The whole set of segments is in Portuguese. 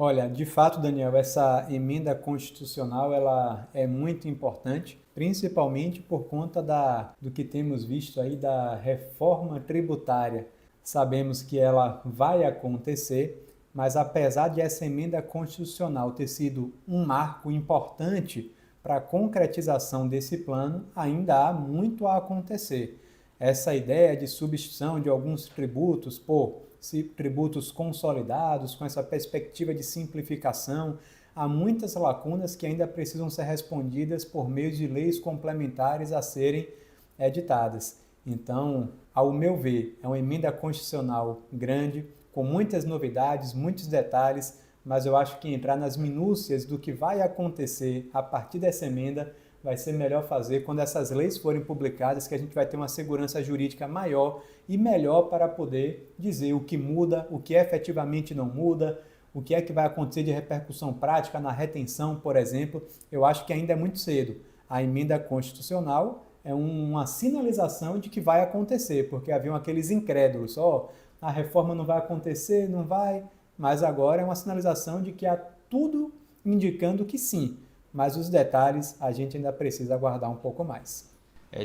Olha, de fato, Daniel, essa emenda constitucional ela é muito importante, principalmente por conta do que temos visto aí da reforma tributária. Sabemos que ela vai acontecer, mas apesar de essa emenda constitucional ter sido um marco importante para a concretização desse plano, ainda há muito a acontecer. Essa ideia de substituição de alguns tributos por tributos consolidados, com essa perspectiva de simplificação, há muitas lacunas que ainda precisam ser respondidas por meio de leis complementares a serem editadas. Então, ao meu ver, é uma emenda constitucional grande, com muitas novidades, muitos detalhes, mas eu acho que entrar nas minúcias do que vai acontecer a partir dessa emenda vai ser melhor fazer quando essas leis forem publicadas, que a gente vai ter uma segurança jurídica maior e melhor para poder dizer o que muda, o que efetivamente não muda, o que é que vai acontecer de repercussão prática na retenção, por exemplo. Eu acho que ainda é muito cedo. A emenda constitucional é uma sinalização de que vai acontecer, porque haviam aqueles incrédulos, a reforma não vai acontecer, não vai, mas agora é uma sinalização de que há tudo indicando que sim. Mas os detalhes a gente ainda precisa aguardar um pouco mais.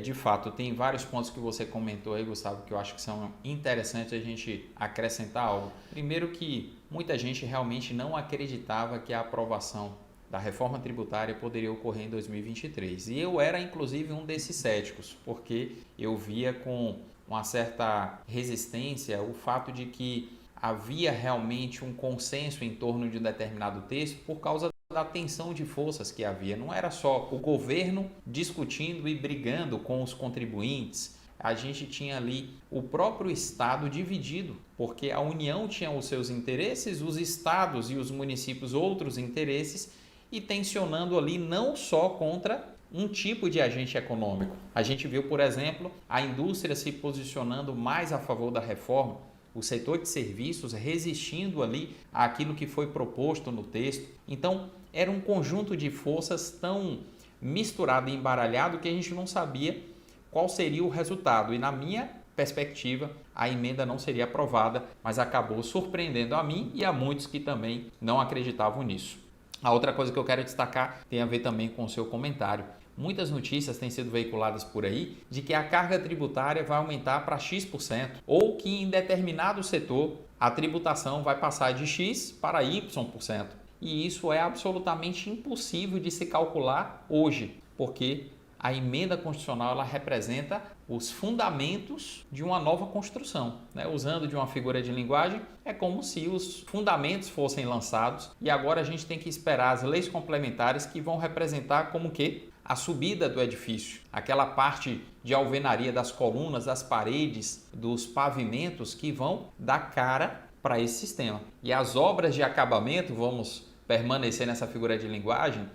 De fato, tem vários pontos que você comentou aí, Gustavo, que eu acho que são interessantes a gente acrescentar algo. Primeiro que muita gente realmente não acreditava que a aprovação da reforma tributária poderia ocorrer em 2023. E eu era, inclusive, um desses céticos, porque eu via com uma certa resistência o fato de que havia realmente um consenso em torno de um determinado texto por causa da tensão de forças que havia. Não era só o governo discutindo e brigando com os contribuintes. A gente tinha ali o próprio Estado dividido, porque a União tinha os seus interesses, os estados e os municípios outros interesses, e tensionando ali não só contra um tipo de agente econômico. A gente viu, por exemplo, a indústria se posicionando mais a favor da reforma, o setor de serviços resistindo ali àquilo que foi proposto no texto. Então, era um conjunto de forças tão misturado e embaralhado que a gente não sabia qual seria o resultado. E na minha perspectiva, a emenda não seria aprovada, mas acabou surpreendendo a mim e a muitos que também não acreditavam nisso. A outra coisa que eu quero destacar tem a ver também com o seu comentário. Muitas notícias têm sido veiculadas por aí de que a carga tributária vai aumentar para X% ou que em determinado setor a tributação vai passar de X para Y%. E isso é absolutamente impossível de se calcular hoje, porque a emenda constitucional ela representa os fundamentos de uma nova construção, né? Usando de uma figura de linguagem, é como se os fundamentos fossem lançados e agora a gente tem que esperar as leis complementares que vão representar como que a subida do edifício, aquela parte de alvenaria das colunas, das paredes, dos pavimentos que vão dar cara para esse sistema. E as obras de acabamento, vamos permanecer nessa figura de linguagem,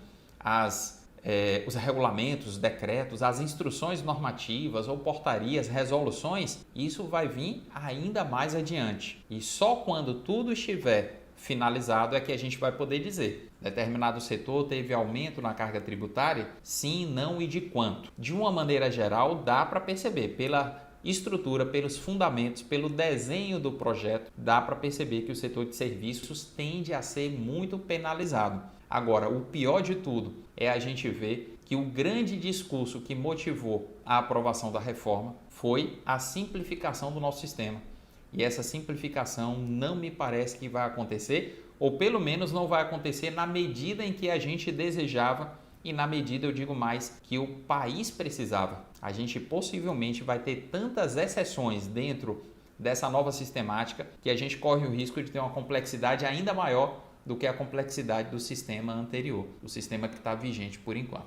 os regulamentos, os decretos, as instruções normativas ou portarias, resoluções, isso vai vir ainda mais adiante. E só quando tudo estiver finalizado é que a gente vai poder dizer determinado setor teve aumento na carga tributária? Sim, não e de quanto? De uma maneira geral, dá para perceber pela estrutura, pelos fundamentos, pelo desenho do projeto, dá para perceber que o setor de serviços tende a ser muito penalizado. Agora, o pior de tudo é a gente ver que o grande discurso que motivou a aprovação da reforma foi a simplificação do nosso sistema. E essa simplificação não me parece que vai acontecer, ou pelo menos não vai acontecer na medida em que a gente desejava e na medida, eu digo mais, que o país precisava. A gente possivelmente vai ter tantas exceções dentro dessa nova sistemática que a gente corre o risco de ter uma complexidade ainda maior do que a complexidade do sistema anterior, o sistema que está vigente por enquanto.